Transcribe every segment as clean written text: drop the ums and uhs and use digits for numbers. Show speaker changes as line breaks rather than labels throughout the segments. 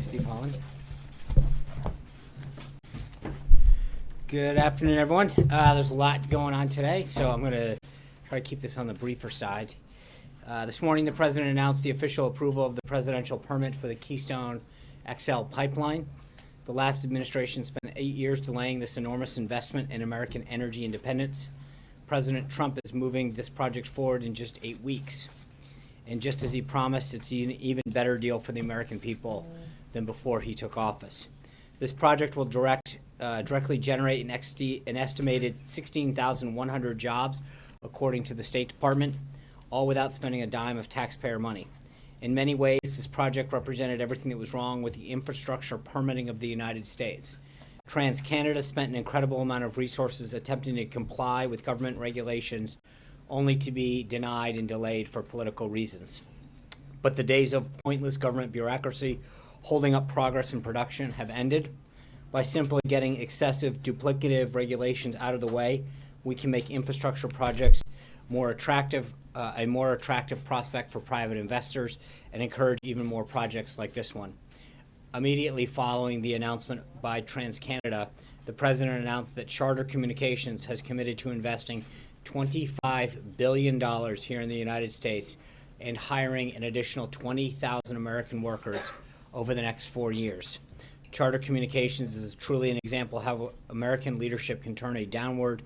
Steve Holland. Good afternoon, everyone. There's a lot going on today, so I'm going to try to keep this on the briefer side. This morning, the President announced the official approval of the presidential permit for the Keystone XL Pipeline. The last administration spent 8 years delaying this enormous investment in American energy independence. President Trump is moving this project forward in just 8 weeks. And just as he promised, it's an even better deal for the American people than before he took office. This project will directly generate an estimated 16,100 jobs, according to the State Department, all without spending a dime of taxpayer money. In many ways, this project represented everything that was wrong with the infrastructure permitting of the United States. TransCanada spent an incredible amount of resources attempting to comply with government regulations, only to be denied and delayed for political reasons. But the days of pointless government bureaucracy holding up progress and production have ended. By simply getting excessive duplicative regulations out of the way, we can make infrastructure projects more attractive, a more attractive prospect for private investors, and encourage even more projects like this one. Immediately following the announcement by TransCanada, the President announced that Charter Communications has committed to investing $25 billion here in the United States and hiring an additional 20,000 American workers over the next 4 years. Charter Communications is truly an example of how American leadership can turn a downward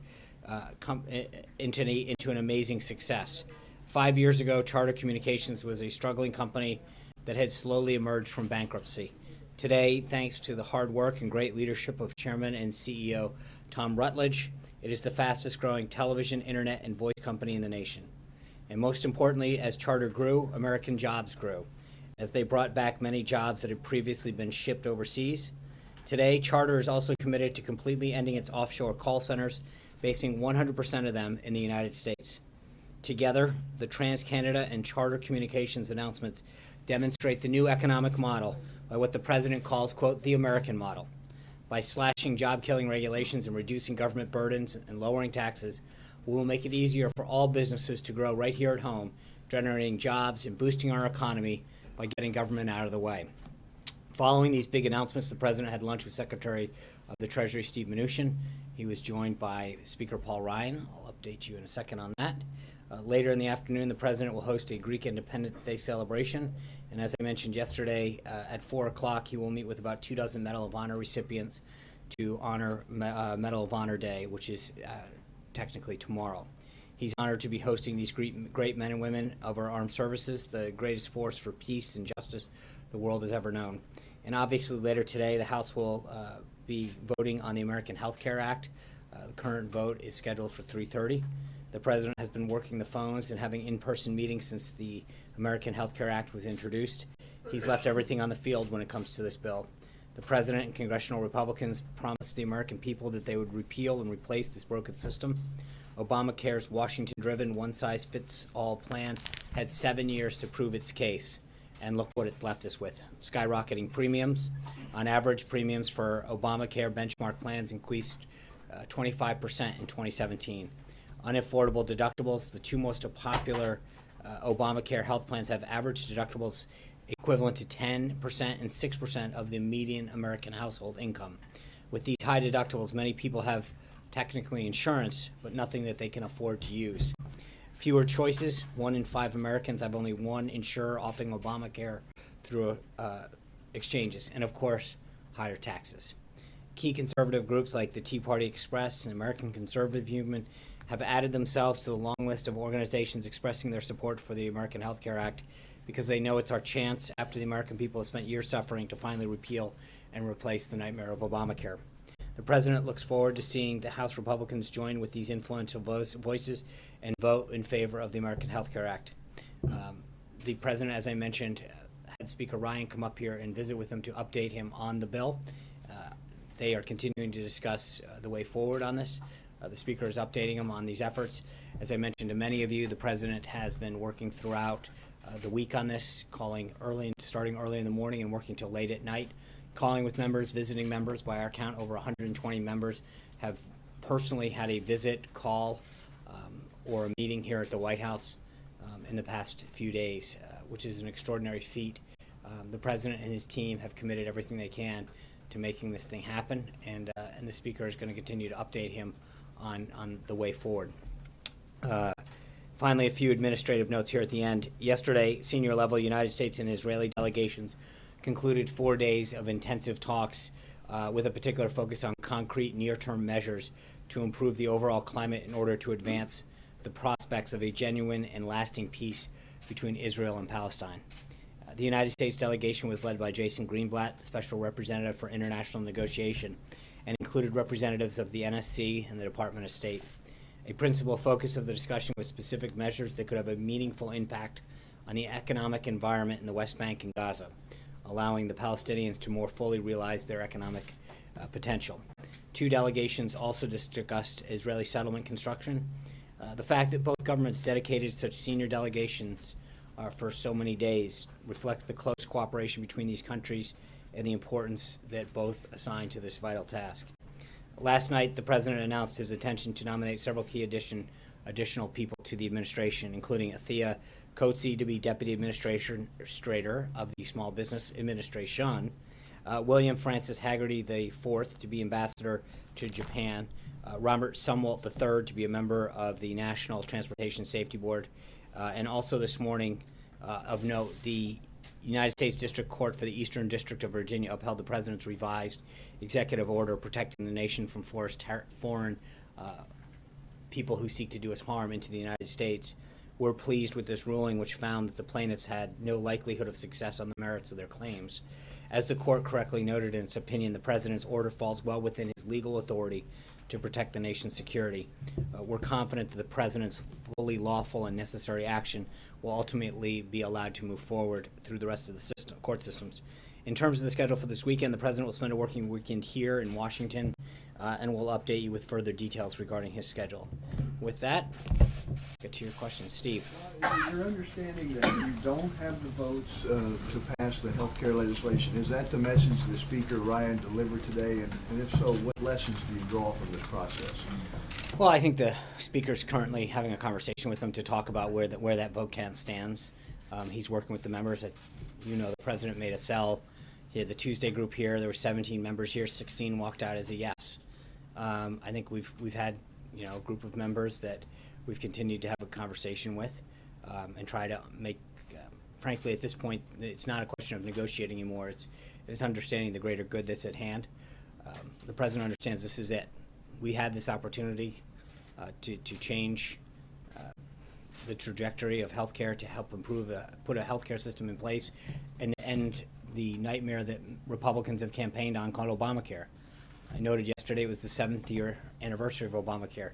into an amazing success. 5 years ago, Charter Communications was a struggling company that had slowly emerged from bankruptcy. Today, thanks to the hard work and great leadership of Chairman and CEO Tom Rutledge, it is the fastest growing television, internet, and voice company in the nation. And most importantly, as Charter grew, American jobs grew, as they brought back many jobs that had previously been shipped overseas. Today, Charter is also committed to completely ending its offshore call centers, basing 100% of them in the United States. Together, the TransCanada and Charter Communications announcements demonstrate the new economic model by what the President calls, quote, the American model. By slashing job-killing regulations and reducing government burdens and lowering taxes, we will make it easier for all businesses to grow right here at home, generating jobs and boosting our economy by getting government out of the way. Following these big announcements, the President had lunch with Secretary of the Treasury Steve Mnuchin. He was joined by Speaker Paul Ryan. I'll update you in a second on that. Later in the afternoon, the President will host a Greek Independence Day celebration. And as I mentioned yesterday, at 4 o'clock, he will meet with about 24 Medal of Honor recipients to honor Medal of Honor Day, which is technically tomorrow. He's honored to be hosting these great men and women of our armed services, the greatest force for peace and justice the world has ever known. And obviously later today, the House will be voting on the American Health Care Act. The current vote is scheduled for 3:30. The President has been working the phones and having in-person meetings since the American Health Care Act was introduced. He's left everything on the field when it comes to this bill. The President and congressional Republicans promised the American people that they would repeal and replace this broken system. Obamacare's Washington-driven one-size-fits-all plan had 7 years to prove its case, and look what it's left us with. Skyrocketing premiums. On average, premiums for Obamacare benchmark plans increased 25% in 2017. Unaffordable deductibles. The two most popular Obamacare health plans have average deductibles equivalent to 10% and 6% of the median American household income. With these high deductibles, many people have technically insurance, but nothing that they can afford to use. Fewer choices. 1 in 5 Americans have only one insurer offering Obamacare through exchanges. And of course, higher taxes. Key conservative groups like the Tea Party Express and American Conservative Movement have added themselves to the long list of organizations expressing their support for the American Health Care Act because they know it's our chance, after the American people have spent years suffering, to finally repeal and replace the nightmare of Obamacare. The President looks forward to seeing the House Republicans join with these influential voices and vote in favor of the American Health Care Act. The President, as I mentioned, had Speaker Ryan come up here and visit with him to update him on the bill. They are continuing to discuss the way forward on this. The Speaker is updating him on these efforts. As I mentioned to many of you, the President has been working throughout the week on this, starting early in the morning and working till late at night, calling with members, visiting members. By our count, over 120 members have personally had a visit, call, or a meeting here at the White House in the past few days, which is an extraordinary feat The president and his team have committed everything they can to making this thing happen, and the speaker is going to continue to update him on the way forward. Finally, a few administrative notes here at the end. Yesterday, senior-level United States and Israeli delegations concluded 4 days of intensive talks with a particular focus on concrete near-term measures to improve the overall climate in order to advance the prospects of a genuine and lasting peace between Israel and Palestine. The United States delegation was led by Jason Greenblatt, Special Representative for International Negotiation, and included representatives of the NSC and the Department of State. A principal focus of the discussion was specific measures that could have a meaningful impact on the economic environment in the West Bank and Gaza, allowing the Palestinians to more fully realize their economic potential. Two delegations also discussed Israeli settlement construction. The fact that both governments dedicated such senior delegations for so many days reflects the close cooperation between these countries and the importance that both assign to this vital task. Last night, the president announced his intention to nominate several key additional people to the administration, including Athea Coetzee to be Deputy Administrator of the Small Business Administration, William Francis Haggerty IV to be Ambassador to Japan, Robert Sumwalt III to be a member of the National Transportation Safety Board, and also this morning, of note, the United States District Court for the Eastern District of Virginia upheld the president's revised executive order protecting the nation from foreign people who seek to do us harm into the United States. We're pleased with this ruling, which found that the plaintiffs had no likelihood of success on the merits of their claims. As the court correctly noted in its opinion, the president's order falls well within his legal authority to protect the nation's security. We're confident that the president's fully lawful and necessary action will ultimately be allowed to move forward through the rest of the court systems. In terms of the schedule for this weekend, the president will spend a working weekend here in Washington, and we'll update you with further details regarding his schedule. With that, get to your questions. Steve.
Is your understanding that you don't have the votes to pass the health care legislation? Is that the message the Speaker Ryan delivered today? And if so, what lessons do you draw from this process?
Well, I think the Speaker's currently having a conversation with them to talk about where that vote count stands. He's working with the members. The President made a sell. He had the Tuesday group here. There were 17 members here. 16 walked out as a yes. I think we've had a group of members that we've continued to have a conversation with and try to make, frankly, at this point, it's not a question of negotiating anymore. It's understanding the greater good that's at hand. The president understands this is it. We had this opportunity to change the trajectory of healthcare, to help improve, put a healthcare system in place, and end the nightmare that Republicans have campaigned on called Obamacare. I noted yesterday it was the 7th year anniversary of Obamacare.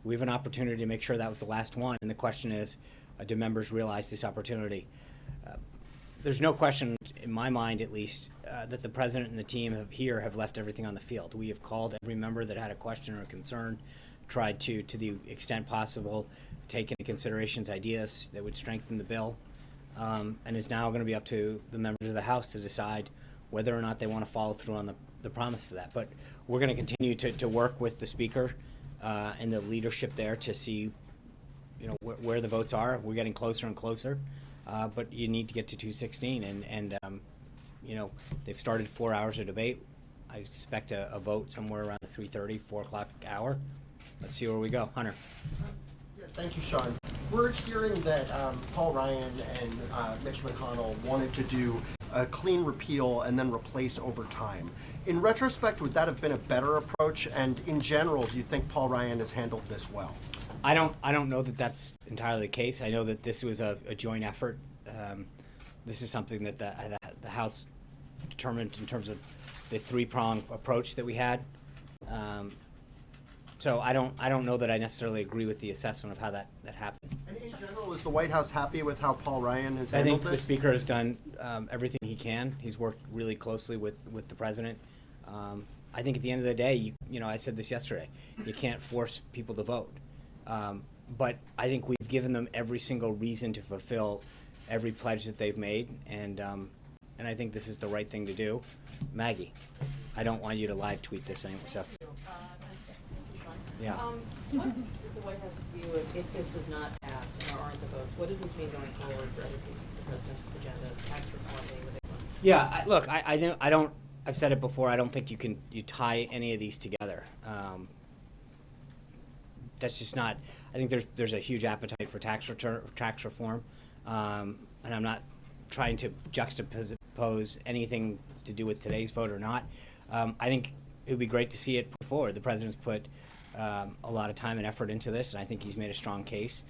We have an opportunity to make sure that was the last one, and the question is, do members realize this opportunity? There's no question, in my mind at least, that the president and the team have left everything on the field. We have called every member that had a question or a concern, tried to the extent possible, take into consideration ideas that would strengthen the bill, and it's now going to be up to the members of the House to decide whether or not they want to follow through on the promise of that. But we're going to continue to work with the Speaker and the leadership there to see where the votes are. We're getting closer and closer, but you need to get to 216, and they've started 4 hours of debate. I expect a vote somewhere around the 3:30, 4 o'clock hour. Let's see where we go. Hunter.
Thank you, Sean. We're hearing that Paul Ryan and Mitch McConnell wanted to do a clean repeal and then replace over time. In retrospect, would that have been a better approach? And in general, do you think Paul Ryan has handled this well?
I don't know that that's entirely the case. I know that this was a joint effort. This is something that the House determined in terms of the three-pronged approach that we had. So I don't know that I necessarily agree with the assessment of how that happened.
And in general, is the White House happy with how Paul Ryan has handled this?
I think the Speaker has done everything he can. He's worked really closely with the President. I think at the end of the day, I said this yesterday, you can't force people to vote. But I think we've given them every single reason to fulfill every pledge that they've made, and I think this is the right thing to do. Maggie, I don't want you to live tweet this anymore. So. Yeah.
What is the White House's view if this does not pass and there aren't the votes? What does this mean going forward for other pieces of the president's agenda, tax reform being the big one?
Yeah, look, I don't. I've said it before. I don't think you tie any of these together. That's just not. I think there's a huge appetite for tax reform, and I'm not trying to juxtapose anything to do with today's vote or not. I think it would be great to see it put forward. The president's put a lot of time and effort into this, and I think he's made a strong case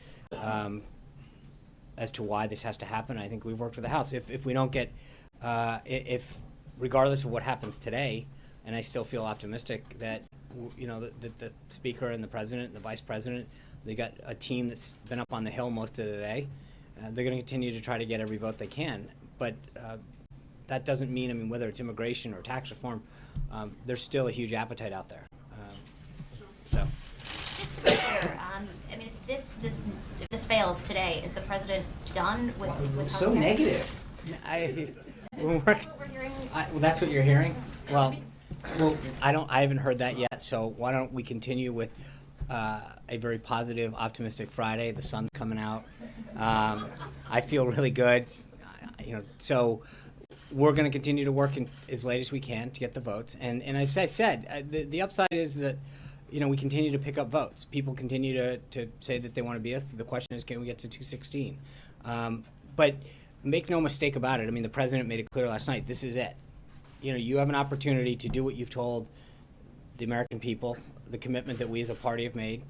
as to why this has to happen. I think we've worked with the House. If we don't get, if regardless of what happens today, and I still feel optimistic that the Speaker and the President and the Vice President, they got a team that's been up on the Hill most of the day. They're going to continue to try to get every vote they can, but that doesn't mean, I mean, whether it's immigration or tax reform, there's still a huge appetite out there. So.
Just to be clear, I mean, if this fails today, is the president done with
So
healthcare?
negative.
What we're hearing.
Well, that's what you're hearing? Well, I haven't heard that yet, so why don't we continue with a very positive, optimistic Friday. The sun's coming out. I feel really good. So we're going to continue to work as late as we can to get the votes. And as I said, the upside is that, we continue to pick up votes. People continue to say that they want to be us. The question is, can we get to 216? But make no mistake about it. I mean, the president made it clear last night. This is it. You have an opportunity to do what you've told the American people, the commitment that we as a party have made.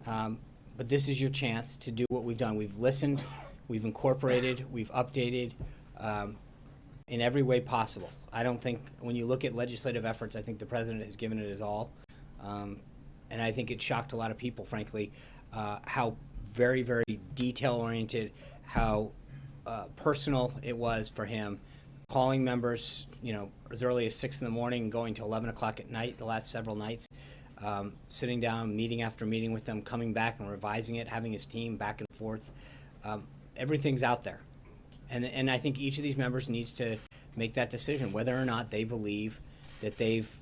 But this is your chance to do what we've done. We've listened, we've incorporated, we've updated in every way possible. I don't think, when you look at legislative efforts, I think the president has given it his all. And I think it shocked a lot of people, frankly, how very, very detail-oriented, how personal it was for him, calling members, as early as 6 in the morning and going to 11 o'clock at night the last several nights, sitting down, meeting after meeting with them, coming back and revising it, having his team back and forth. Everything's out there. And I think each of these members needs to make that decision, whether or not they believe that they've,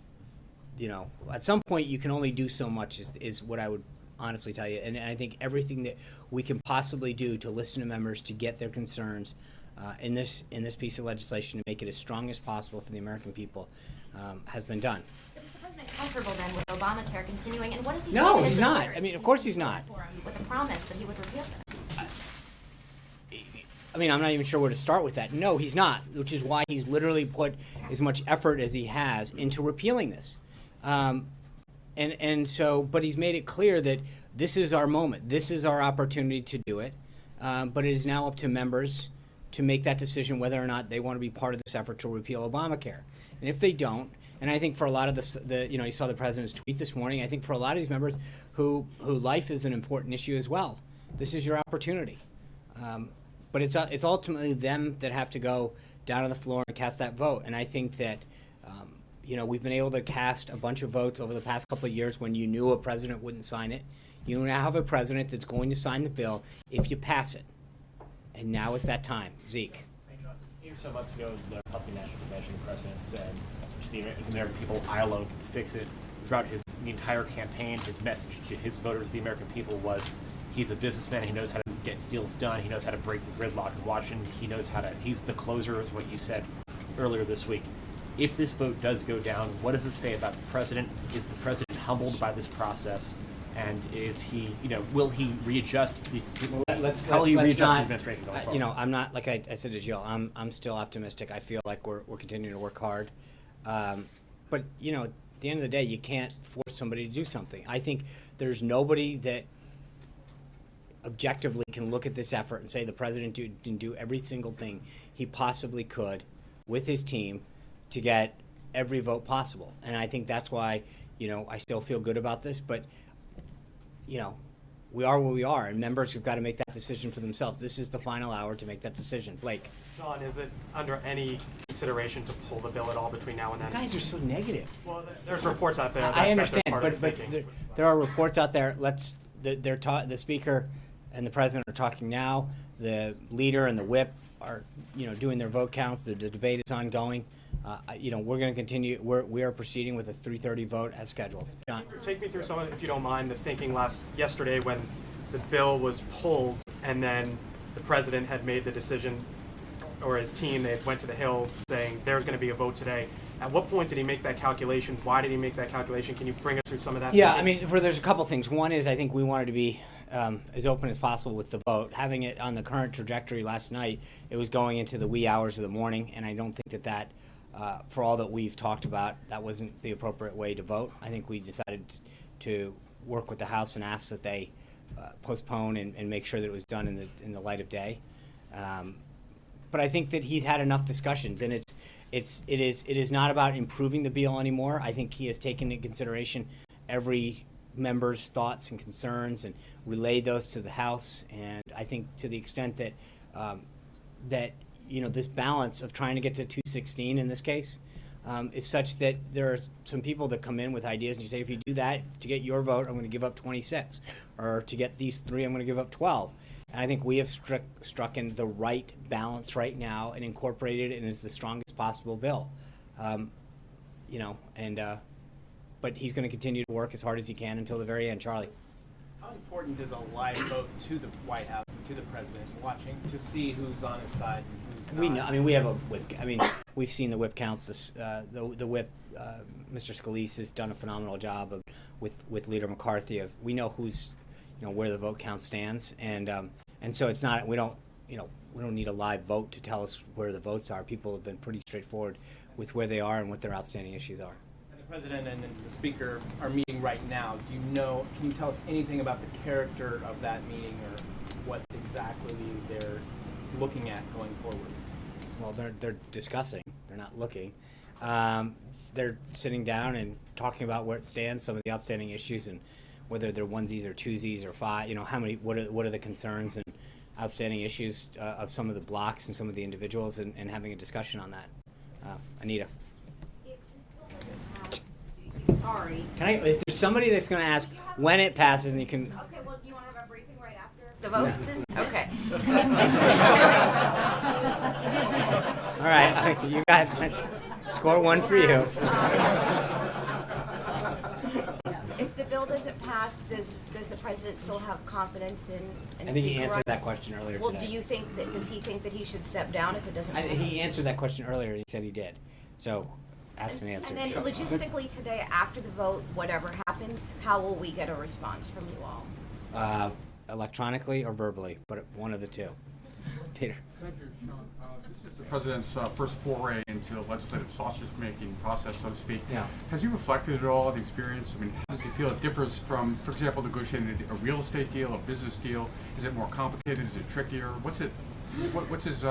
at some point you can only do so much is what I would honestly tell you. And I think everything that we can possibly do to listen to members, to get their concerns in this piece of legislation, to make it as strong as possible for the American people, has been done.
But is the president comfortable then with Obamacare continuing? And what does he say
No,
to his
he's not.
supporters?
I mean, of course he's not.
With a promise that he would repeal this.
I mean, I'm not even sure where to start with that. No, he's not, which is why he's literally put as much effort as he has into repealing this. And so, but he's made it clear that this is our moment. This is our opportunity to do it. But it is now up to members to make that decision whether or not they want to be part of this effort to repeal Obamacare. And if they don't, and I think for a lot of you saw the president's tweet this morning, I think for a lot of these members who life is an important issue as well, this is your opportunity. But it's ultimately them that have to go down on the floor and cast that vote. And I think that, we've been able to cast a bunch of votes over the past couple of years when you knew a president wouldn't sign it. You now have a president that's going to sign the bill if you pass it. And now is that time. Zeke.
Some months ago, the Republican National Convention, the president said the American people, I alone can fix it. Throughout the entire campaign, his message to his voters, the American people, was he's a businessman. He knows how to get deals done. He knows how to break the gridlock in Washington. He knows how to. He's the closer, is what you said earlier this week. If this vote does go down, what does it say about the president? Is the president humbled by this process? And is he, will he readjust
Let's
his
not,
administration going forward?
I'm not, like I said to Jill, I'm still optimistic. I feel like we're continuing to work hard. But, at the end of the day, you can't force somebody to do something. I think there's nobody that objectively can look at this effort and say the president didn't do every single thing he possibly could with his team to get every vote possible. And I think that's why, I still feel good about this. But, we are where we are, and members have got to make that decision for themselves. This is the final hour to make that decision. Blake.
John, is it under any consideration to pull the bill at all between now and then?
You guys are so negative.
Well, there's reports out there.
I understand,
that they're part
but
of the thinking.
there are reports out there. The speaker and the president are talking now. The leader and the whip are, doing their vote counts. The debate is ongoing. We're going to continue. We are proceeding with a 3:30 vote as scheduled. John.
Take me through some of, if you don't mind, the thinking yesterday when the bill was pulled and then the president had made the decision or his team, they went to the Hill saying there's going to be a vote today. At what point did he make that calculation? Why did he make that calculation? Can you bring us through some of that?
Yeah,
thinking?
I mean, there's a couple things. One is I think we wanted to be as open as possible with the vote. Having it on the current trajectory last night, it was going into the wee hours of the morning, and I don't think that for all that we've talked about, that wasn't the appropriate way to vote. I think we decided to work with the House and ask that they postpone and make sure that it was done in the light of day. But I think that he's had enough discussions, and it is not about improving the bill anymore. I think he has taken into consideration every member's thoughts and concerns and relayed those to the House. And I think to the extent that this balance of trying to get to 216 in this case is such that there are some people that come in with ideas and you say, if you do that to get your vote, I'm going to give up 26, or to get these 3, I'm going to give up 12. And I think we have struck in the right balance right now and incorporated it, and it's the strongest possible bill. But he's going to continue to work as hard as he can until the very end. Charlie.
How important is a live vote to the White House and to the president watching to see who's on his side and who's not?
We know. I mean, we have a whip. I mean, we've seen the whip counts. The whip, Mr. Scalise has done a phenomenal job with Leader McCarthy. We know who's, where the vote count stands, and so it's not. We don't need a live vote to tell us where the votes are. People have been pretty straightforward with where they are and what their outstanding issues are.
The president and the speaker are meeting right now. Can you tell us anything about the character of that meeting or what exactly they're looking at going forward?
Well, they're discussing. They're not looking. They're sitting down and talking about where it stands, some of the outstanding issues, and whether they're onesies or twosies or five. How many? What are the concerns and outstanding issues of some of the blocks and some of the individuals, and having a discussion on that. Anita.
Sorry.
If there's somebody that's going to ask when it passes, and you can.
Okay, well, do you want to have a briefing right after the vote? Okay.
All right, you got score 1 for you.
If the bill doesn't pass, does the president still have confidence in
I think he
Speaker
answered
Ryan?
that question earlier
Well,
today.
does he think that he should step down if it doesn't pass?
He answered that question earlier, and he said he did. So, asked and answered.
And then logistically today, after the vote, whatever happens, how will we get a response from you all?
Electronically or verbally, but one of the two. Peter.
Thank you, Sean. This is the president's first foray into the legislative sausage-making process, so to speak.
Yeah.
Has he reflected at all on the experience? I mean, how does he feel it differs from, for example, negotiating a real estate deal, a business deal? Is it more complicated? Is it trickier? What's his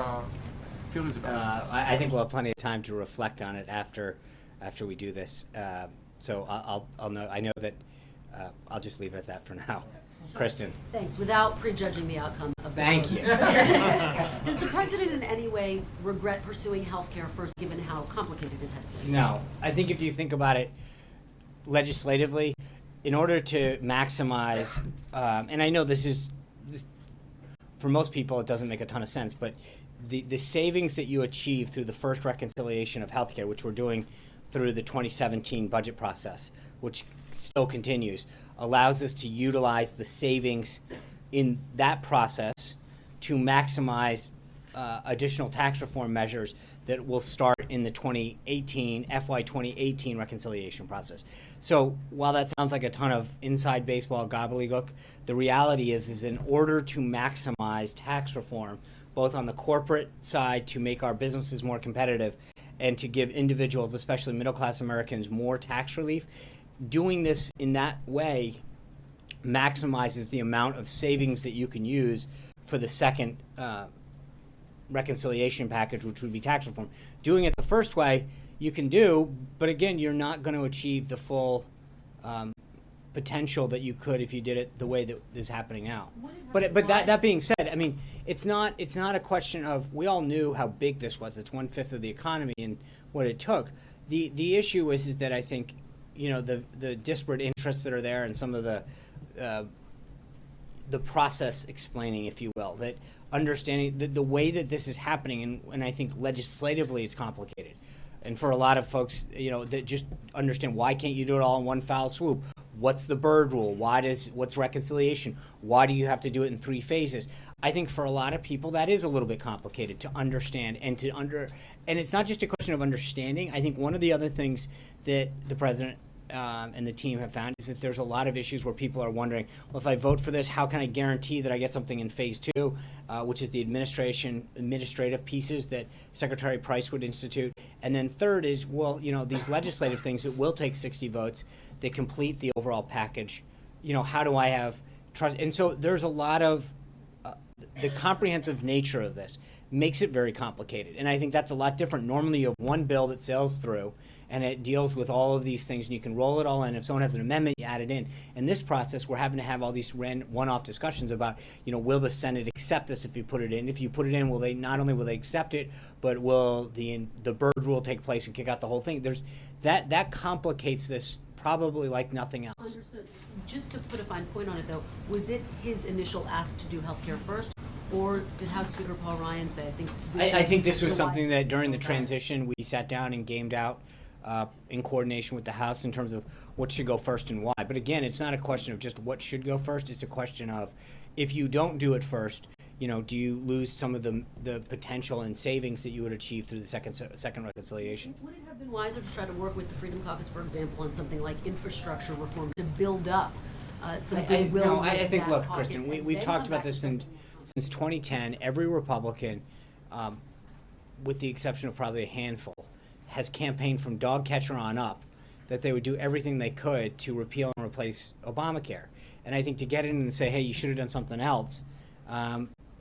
feelings about it?
I think we'll have plenty of time to reflect on it after we do this. So I'll know. I know that I'll just leave it at that for now. Kristen.
Thanks. Without prejudging the outcome of the
Thank
vote.
you.
Does the president in any way regret pursuing health care first, given how complicated it has been?
No. I think if you think about it legislatively, in order to maximize, and I know this for most people it doesn't make a ton of sense, but the savings that you achieve through the first reconciliation of healthcare, which we're doing through the 2017 budget process, which still continues, allows us to utilize the savings in that process to maximize additional tax reform measures that will start in the FY 2018 reconciliation process. So while that sounds like a ton of inside baseball gobbledygook, the reality is in order to maximize tax reform, both on the corporate side to make our businesses more competitive and to give individuals, especially middle-class Americans, more tax relief, doing this in that way maximizes the amount of savings that you can use for the second reconciliation package, which would be tax reform. Doing it the first way, you can do, but again, you're not going to achieve the full potential that you could if you did it the way that is happening now. But that being said, I mean, it's not a question of, we all knew how big this was. It's 1/5 of the economy and what it took. The issue is that I think, the disparate interests that are there and some of the process explaining, if you will, that understanding the way that this is happening, and I think legislatively it's complicated. And for a lot of folks, that just understand, why can't you do it all in one foul swoop? what's the Byrd rule? What's reconciliation? Why do you have to do it in 3 phases? I think for a lot of people that is a little bit complicated to understand and and it's not just a question of understanding. I think one of the other things that the president and the team have found is that there's a lot of issues where people are wondering, well, if I vote for this, how can I guarantee that I get something in phase 2, which is the administrative pieces that Secretary Price would institute. And then third is, well, these legislative things that will take 60 votes that complete the overall package. How do I have trust? And so there's a lot of the comprehensive nature of this makes it very complicated. And I think that's a lot different. Normally you have one bill that sails through and it deals with all of these things and you can roll it all in. If someone has an amendment, you add it in. In this process, we're having to have all these one-off discussions about, will the Senate accept this if you put it in? If you put it in, not only will they accept it, but will the Byrd rule take place and kick out the whole thing? There's that complicates this probably like nothing else.
Understood. Just to put a fine point on it, though, was it his initial ask to do healthcare first, or did House Speaker Paul Ryan say,
I think this was something that during the transition we sat down and gamed out in coordination with the House in terms of what should go first and why. But again, it's not a question of just what should go first. It's a question of if you don't do it first, do you lose some of the potential and savings that you would achieve through the second reconciliation?
Would it have been wiser to try to work with the Freedom Caucus, for example, on something like infrastructure reform to build up some goodwill?
I think, look, Kristen, we've talked about this since 2010. Every Republican, with the exception of probably a handful, has campaigned from dog catcher on up that they would do everything they could to repeal and replace Obamacare. And I think to get in and say, hey, you should have done something else,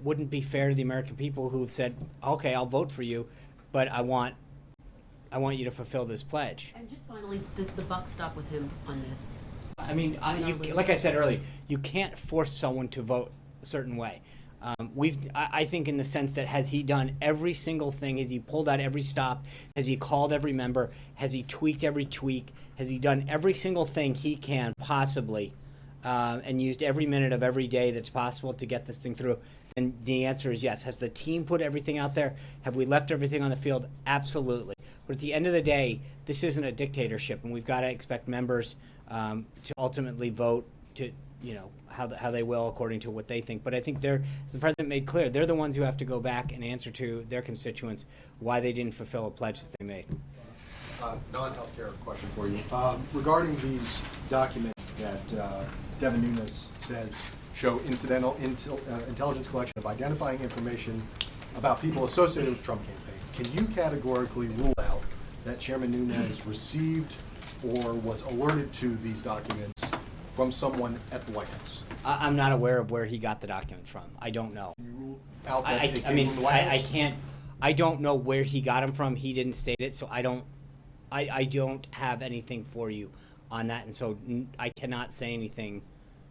wouldn't be fair to the American people who have said, okay, I'll vote for you, but I want you to fulfill this pledge.
And just finally, does the buck stop with him on this?
I mean, like I said earlier, you can't force someone to vote a certain way. I think in the sense that has he done every single thing? Has he pulled out every stop? Has he called every member? Has he tweaked every tweak? Has he done every single thing he can possibly and used every minute of every day that's possible to get this thing through? And the answer is yes. Has the team put everything out there? Have we left everything on the field? Absolutely. But at the end of the day, this isn't a dictatorship, and we've got to expect members to ultimately vote to, how they will according to what they think. But I think as the president made clear, they're the ones who have to go back and answer to their constituents why they didn't fulfill a pledge that they made.
Non-healthcare question for you. Regarding these documents that Devin Nunes says show incidental intelligence collection of identifying information about people associated with Trump campaigns, can you categorically rule out that Chairman Nunes received or was alerted to these documents from someone at the White House?
I'm not aware of where he got the documents from. I don't know.
You rule out that they
I
came
mean,
from the White House?
I can't. I don't know where he got them from. He didn't state it, so I don't have anything for you on that, and so I cannot say anything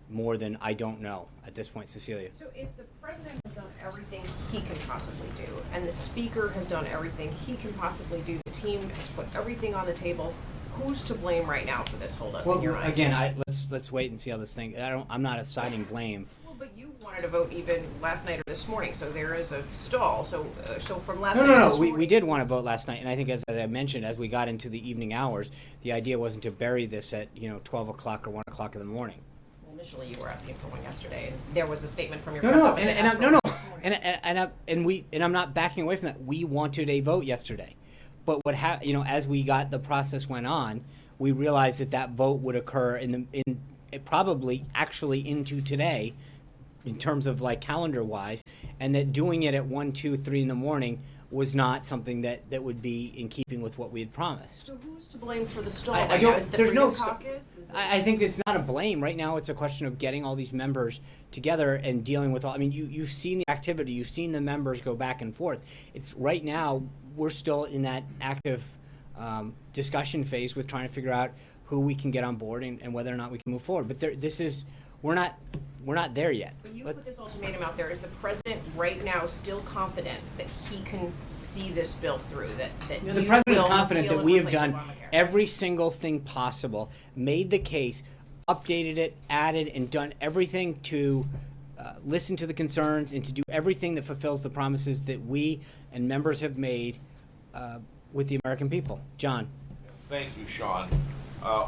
more than I don't know at this point, Cecilia.
So if the president has done everything he can possibly do, and the speaker has done everything he can possibly do, the team has put everything on the table, who's to blame right now for this holdup in your eyes?
Again, let's wait and see how this thing. I'm not assigning blame.
Well, but you wanted to vote even last night or this morning, so there is a stall. So from last
No,
night.
no,
to
no.
this
We did want to vote last night, and I think as I mentioned, as we got into the evening hours, the idea wasn't to bury this at 12 o'clock or 1 o'clock in the morning.
Initially, you were asking for one yesterday, and there was a statement from your
No,
press
no,
office.
and I'm not backing away from that. We wanted a vote yesterday, but as we got the process went on, we realized that vote would occur probably actually into today, in terms of like calendar wise, and that doing it at 1, 2, 3 in the morning was not something that would be in keeping with what we had promised.
So who's to blame for the stall?
I
right
don't.
now? Is the
There's no.
Freedom Caucus? Is it-
I think it's not a blame right now. It's a question of getting all these members together and dealing with all. I mean, you've seen the activity. You've seen the members go back and forth. It's right now we're still in that active discussion phase with trying to figure out who we can get on board and whether or not we can move forward. But we're not there yet.
But you put this ultimatum out there. Is the president right now still confident that he can see this bill through? That
The
you
president is
will
confident
repeal
that
and
we have
replace
done
Obamacare?
every single thing possible, made the case, updated it, added, and done everything to listen to the concerns and to do everything that fulfills the promises that we and members have made with the American people. John.
Thank you, Sean.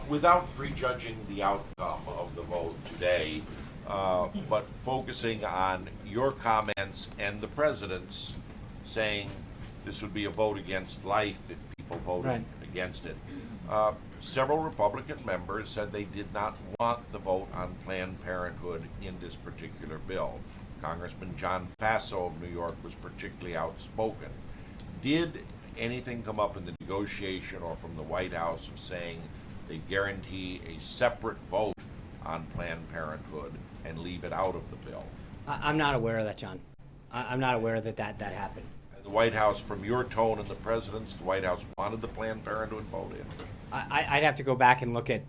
Without prejudging the outcome of the vote today, but focusing on your comments and the president's saying this would be a vote against life if people voted
Right.
against it. Several Republican members said they did not want the vote on Planned Parenthood in this particular bill. Congressman John Faso of New York was particularly outspoken. Did anything come up in the negotiation or from the White House of saying they guarantee a separate vote on Planned Parenthood and leave it out of the bill?
I'm not aware of that, John. I'm not aware that happened.
The White House, from your tone and the president's, the White House wanted the Planned Parenthood vote in.
I'd have to go back and look at.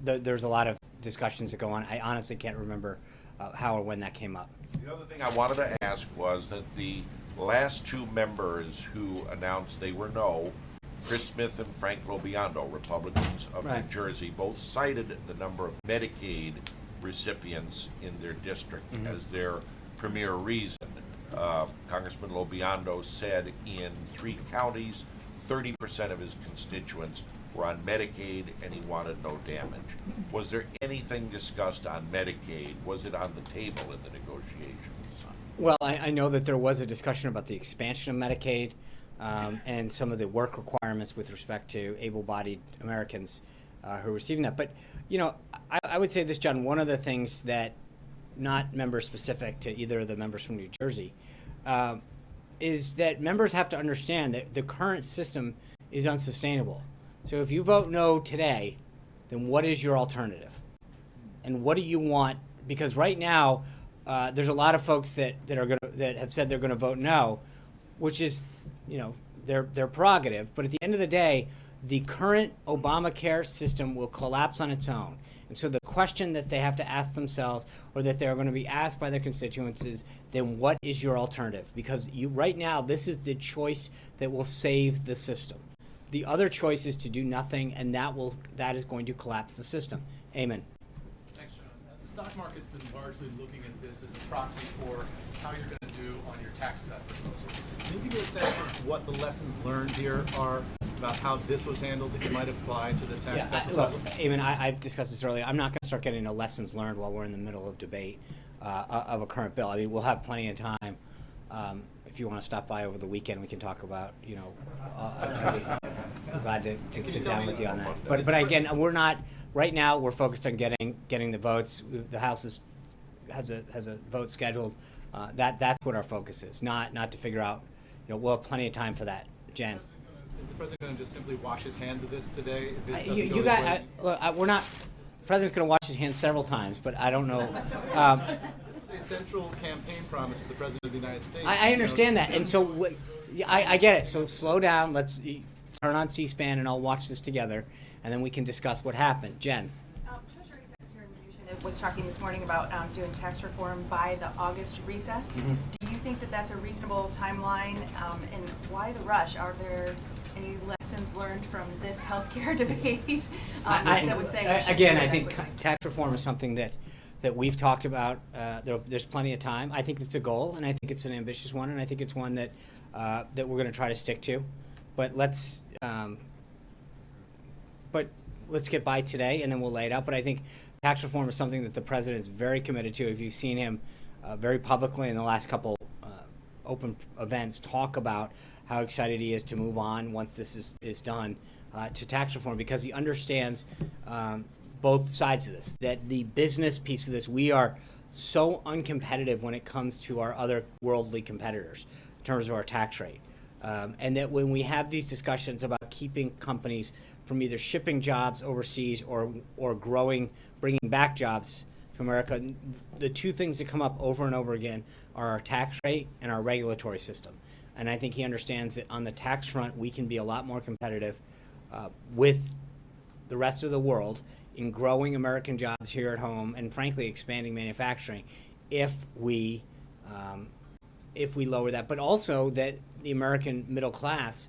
There's a lot of discussions that go on. I honestly can't remember how or when that came up.
The other thing I wanted to ask was that the last two members who announced they were no, Chris Smith and Frank Lobiando, Republicans of
Right.
New Jersey, both cited the number of Medicaid recipients in their district as their premier reason. Congressman Lobiando said in 3 counties, 30% of his constituents were on Medicaid, and he wanted no damage. Was there anything discussed on Medicaid? Was it on the table in the negotiations?
Well, I know that there was a discussion about the expansion of Medicaid and some of the work requirements with respect to able-bodied Americans who are receiving that. But, you know, I would say this, John, one of the things that, not member-specific to either of the members from New Jersey, is that members have to understand that the current system is unsustainable. So if you vote no today, then what is your alternative? And what do you want? Because right now, there's a lot of folks that have said they're going to vote no, which is, you know, their prerogative. But at the end of the day, the current Obamacare system will collapse on its own. And so the question that they have to ask themselves, or that they're going to be asked by their constituents, is then what is your alternative? Because right now, this is the choice that will save the system. The other choice is to do nothing, and that is going to collapse the system. Amen.
Thanks, John. The stock market's been largely looking at this as a proxy for how you're going to do on your tax cut proposal. Can you give me a sense of what the lessons learned here are about how this was handled that you might apply to the tax cut proposal?
Look, Eamon, I've discussed this earlier. I'm not going to start getting into lessons learned while we're in the middle of debate of a current bill. I mean, we'll have plenty of time. If you want to stop by over the weekend, we can talk about, you know, I'm glad to sit down with you on that. But again, we're not, right now, we're focused on getting the votes. The House has a vote scheduled. That's what our focus is, not to figure out, you know, we'll have plenty of time for that. Jen.
Is the president going to just simply wash his hands of this today? If it doesn't
You
go his
got,
way?
look, we're not, the president's going to wash his hands several times, but I don't know.
A central campaign promise of the president of the United States.
I understand that, and so I get it. So slow down. Let's turn on C-SPAN, and I'll watch this together, and then we can discuss what happened. Jen.
Treasury Secretary Mnuchin was talking this morning about doing tax reform by the August recess.
Mm-hmm.
Do you think that that's a reasonable timeline, and why the rush? Are there any lessons learned from this healthcare debate that would say we should
again,
do
I
that
think
quickly?
tax reform is something that we've talked about. There's plenty of time. I think it's a goal, and I think it's an ambitious one, and I think it's one that we're going to try to stick to. But let's get by today, and then we'll lay it out. But I think tax reform is something that the president is very committed to. If you've seen him very publicly in the last couple open events talk about how excited he is to move on once this is done to tax reform, because he understands both sides of this, that the business piece of this, we are so uncompetitive when it comes to our other worldly competitors in terms of our tax rate. And that when we have these discussions about keeping companies from either shipping jobs overseas or growing, bringing back jobs to America, the two things that come up over and over again are our tax rate and our regulatory system. And I think he understands that on the tax front, we can be a lot more competitive with the rest of the world in growing American jobs here at home and, frankly, expanding manufacturing if we lower that. But also that the American middle class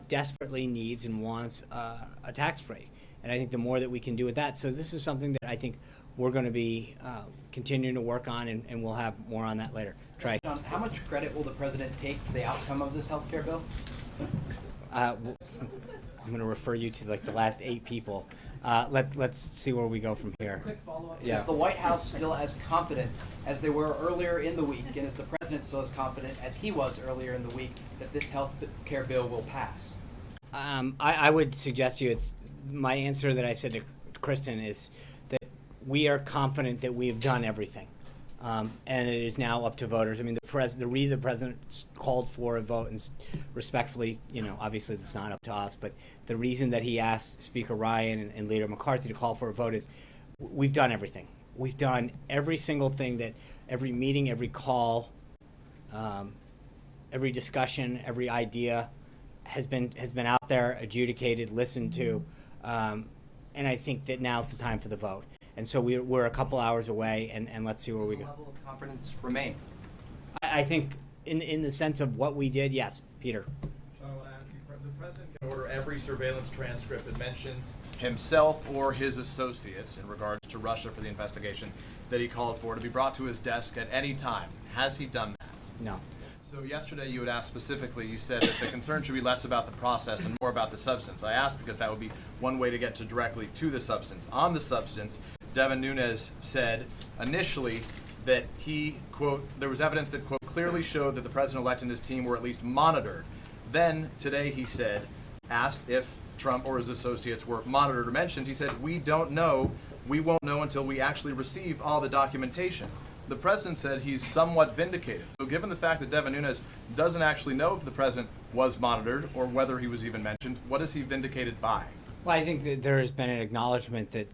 desperately needs and wants a tax break. And I think the more that we can do with that. So this is something that I think we're going to be continuing to work on, and we'll have more on that later. Trey.
John, how much credit will the president take for the outcome of this health care bill?
I'm going to refer you to like the last 8 people. Let's see where we go from here.
Quick follow-up.
Yeah.
Is the White House still as confident as they were earlier in the week, and is the president still as confident as he was earlier in the week that this health care bill will pass?
I would suggest to you, it's my answer that I said to Kristen is that we are confident that we have done everything, and it is now up to voters. I mean, the reason the president called for a vote, and respectfully, obviously it's not up to us, but the reason that he asked Speaker Ryan and Leader McCarthy to call for a vote is we've done everything. We've done every single thing that every meeting, every call, every discussion, every idea has been out there, adjudicated, listened to, and I think that now's the time for the vote. And so we're a couple hours away, and let's see where we go.
Does the level of confidence remain?
I think in the sense of what we did, yes, Peter.
Sean, I will ask you, the president can order every surveillance transcript that mentions himself or his associates in regards to Russia for the investigation that he called for to be brought to his desk at any time. Has he done that?
No.
So yesterday you had asked specifically, you said that the concern should be less about the process and more about the substance. I asked because that would be one way to get directly to the substance. On the substance, Devin Nunes said initially that he, quote, there was evidence that, quote, clearly showed that the president-elect and his team were at least monitored. Then today he said, asked if Trump or his associates were monitored or mentioned, he said, we don't know, we won't know until we actually receive all the documentation. The president said he's somewhat vindicated. So given the fact that Devin Nunes doesn't actually know if the president was monitored or whether he was even mentioned, what is he vindicated by?
Well, I think that there has been an acknowledgement that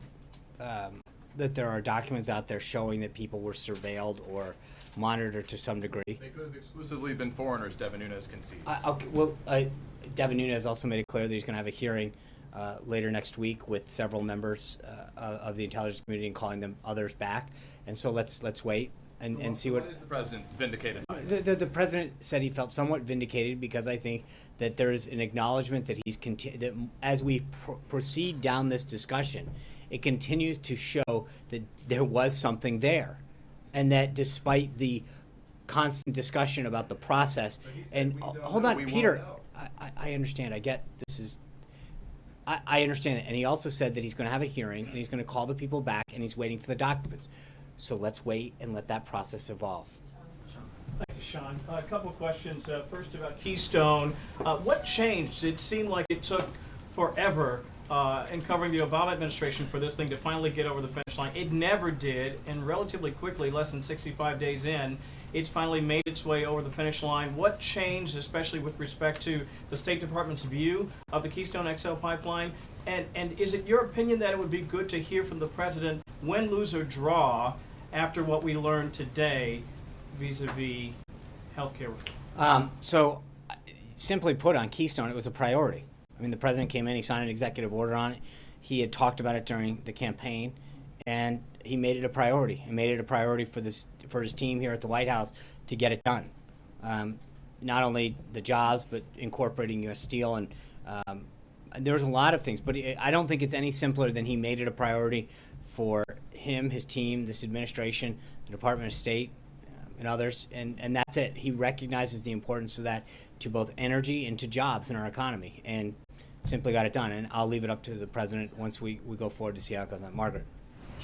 that there are documents out there showing that people were surveilled or monitored to some degree.
They could have exclusively been foreigners, Devin Nunes concedes.
Okay, well, Devin Nunes also made it clear that he's going to have a hearing later next week with several members of the intelligence community and calling them others back. And so let's wait and see what
is the president vindicated by?
The president said he felt somewhat vindicated because I think that there is an acknowledgement that that as we proceed down this discussion, it continues to show that there was something there, and that despite the constant discussion about the process, and hold on, Peter, I understand. I get this is. I understand that, and he also said that he's going to have a hearing and he's going to call the people back and he's waiting for the documents. So let's wait and let that process evolve.
Thank you, Sean. A couple of questions. First about Keystone. What changed? It seemed like it took forever in covering the Obama administration for this thing to finally get over the finish line. It never did, and relatively quickly, less than 65 days in, it's finally made its way over the finish line. What changed, especially with respect to the State Department's view of the Keystone XL Pipeline? And is it your opinion that it would be good to hear from the president, win, lose, or draw, after what we learned today vis-a-vis healthcare reform?
So, simply put, on Keystone, it was a priority. I mean, the president came in, he signed an executive order on it. He had talked about it during the campaign, and he made it a priority. He made it a priority for his team here at the White House to get it done. Not only the jobs, but incorporating U.S. Steel, and there's a lot of things. But I don't think it's any simpler than he made it a priority for him, his team, this administration, the Department of State, and others, and that's it. He recognizes the importance of that to both energy and to jobs in our economy, and simply got it done. And I'll leave it up to the president once we go forward to see how it goes on. Margaret.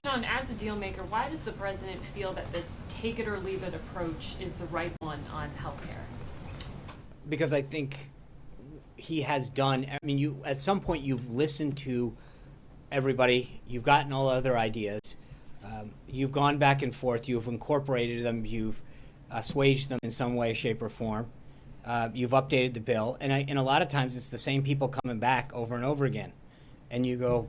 Sean, as the deal maker, why does the president feel that this take it or leave it approach is the right one on healthcare?
Because I think he has done, I mean, at some point you've listened to everybody, you've gotten all other ideas, you've gone back and forth, you've incorporated them, you've assuaged them in some way, shape, or form, you've updated the bill, and a lot of times it's the same people coming back over and over again. And you go,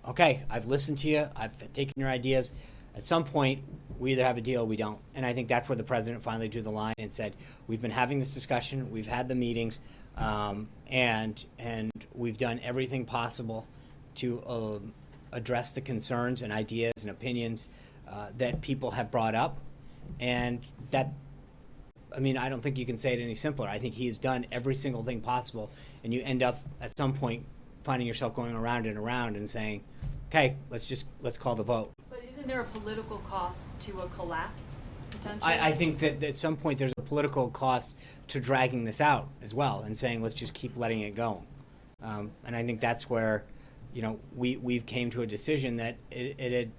okay, I've listened to you, I've taken your ideas. At some point, we either have a deal or we don't. And I think that's where the president finally drew the line and said, we've been having this discussion, we've had the meetings, and we've done everything possible to address the concerns and ideas and opinions that people have brought up. And that, I mean, I don't think you can say it any simpler. I think he has done every single thing possible, and you end up at some point finding yourself going around and around and saying, okay, let's call the vote.
But isn't there a political cost to a collapse, potentially?
I think that at some point there's a political cost to dragging this out as well and saying, let's just keep letting it go. And I think that's where, we've came to a decision that it had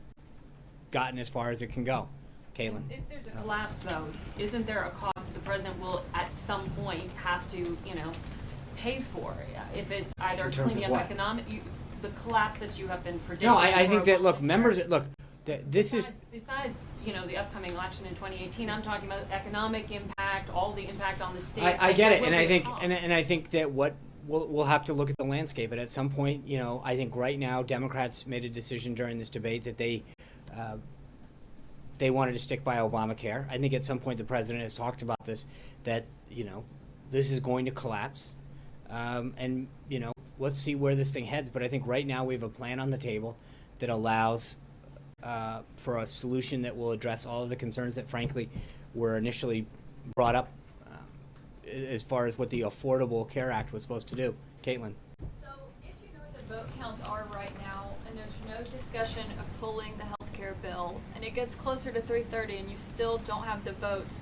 gotten as far as it can go. Caitlin?
If there's a collapse, though, isn't there a cost that the president will at some point have to, pay for? If it's either
In terms
cleaning
of
up
what?
the collapse that you have been predicting.
No, I think
for
that, look,
Obamacare.
members, this is,
Besides, the upcoming election in 2018, I'm talking about economic impact, all the impact on the states.
I
like,
get
there
it,
will
and
be
I
a
think,
cost.
and I think that what we'll have to look at the landscape, and at some point, I think right now Democrats made a decision during this debate that they wanted to stick by Obamacare. I think at some point the president has talked about this, that this is going to collapse, and let's see where this thing heads. But I think right now we have a plan on the table that allows for a solution that will address all of the concerns that, frankly, were initially brought up as far as what the Affordable Care Act was supposed to do. Caitlin?
So if you know what the vote counts are right now, and there's no discussion of pulling the healthcare bill, and it gets closer to 3:30 and you still don't have the votes,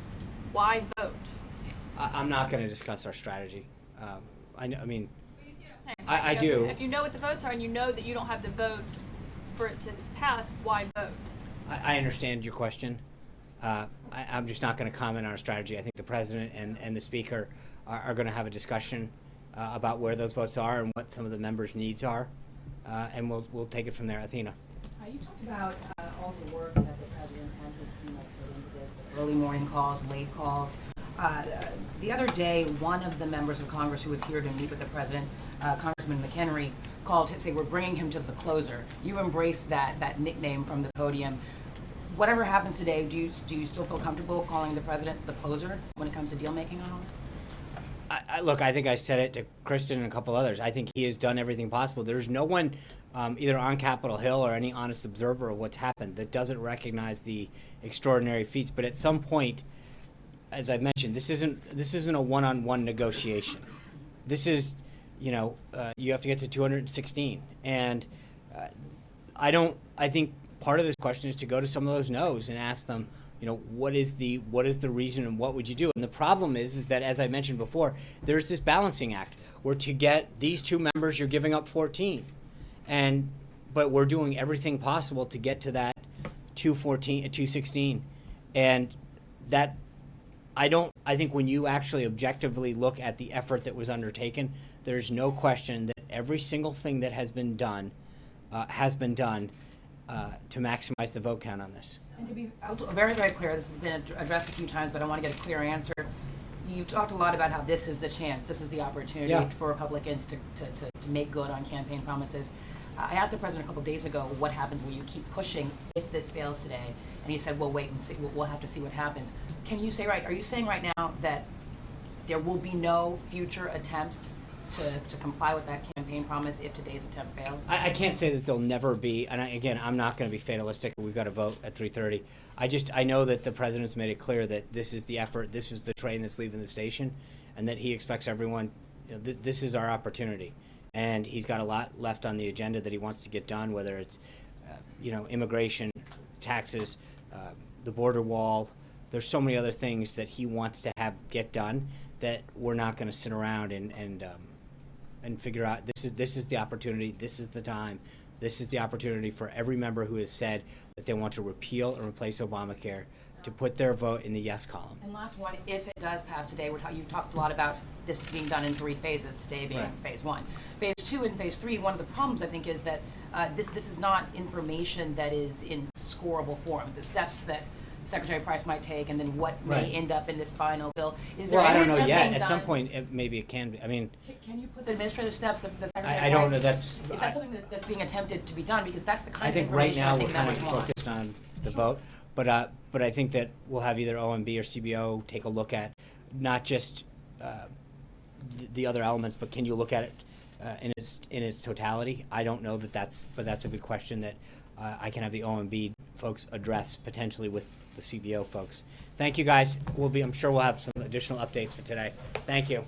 why vote?
I'm not going to discuss our strategy. I mean,
But you see what I'm saying?
I
Like,
do.
If you know what the votes are and you know that you don't have the votes for it to pass, why vote?
I understand your question. I'm just not going to comment on our strategy. I think the president and the speaker are going to have a discussion about where those votes are and what some of the members' needs are, and we'll take it from there. Athena.
You talked about all the work that the president and his team have put into this, the early morning calls, late calls. The other day, one of the members of Congress who was here to meet with the president, Congressman McHenry, called to say, we're bringing him to the closer. You embrace that nickname from the podium. Whatever happens today, do you still feel comfortable calling the president the closer when it comes to deal making on all this?
Look, I think I said it to Kristen and a couple others. I think he has done everything possible. There's no one, either on Capitol Hill or any honest observer of what's happened, that doesn't recognize the extraordinary feats. But at some point, as I mentioned, this isn't a one-on-one negotiation. This is, you have to get to 216, and I think part of this question is to go to some of those no's and ask them, what is the reason and what would you do? And the problem is that, as I mentioned before, there's this balancing act where to get these two members, you're giving up 14, but we're doing everything possible to get to that 216, and that. I think when you actually objectively look at the effort that was undertaken, there's no question that every single thing that has been done to maximize the vote count on this.
And to be very, very clear, this has been addressed a few times, but I want to get a clear answer. You've talked a lot about how this is the chance, this is the opportunity for Republicans to make good on campaign promises. I asked the president a couple days ago what happens when you keep pushing if this fails today, and he said, "We'll wait and see. We'll have to see what happens." Are you saying right now that there will be no future attempts to comply with that campaign promise if today's attempt fails?
I can't say that there'll never be, and I'm not going to be fatalistic. We've got to vote at 3:30. I know that the president's made it clear that this is the effort, this is the train that's leaving the station, and that he expects everyone. This is our opportunity. And he's got a lot left on the agenda that he wants to get done, whether it's, immigration, taxes, the border wall. There's so many other things that he wants to get done that we're not going to sit around and figure out. This is the opportunity. This is the time. This is the opportunity for every member who has said that they want to repeal or replace Obamacare to put their vote in the yes column.
And last one, if it does pass today, you've talked a lot about this being done in 3 phases, today being phase 1. Phase 2 and phase 3, one of the problems I think is that this is not information that is in scorable form. The steps that Secretary Price might take and then what may end up in this final bill. Is there
I don't know
something
yet. At
done?
some point, maybe it can be. I mean,
Can you put the administrative steps that the Secretary
I don't
Price-
know.
Is that something that's being attempted to be done? Because that's the kind
I
of
think right
information
now
I
we're
think
kind of
members want.
focused on the vote, but I think that we'll have either OMB or CBO take a look at not just the other elements, but can you look at it in its totality? I don't know but that's a good question that I can have the OMB folks address potentially with the CBO folks. Thank you guys. I'm sure we'll have some additional updates for today. Thank you.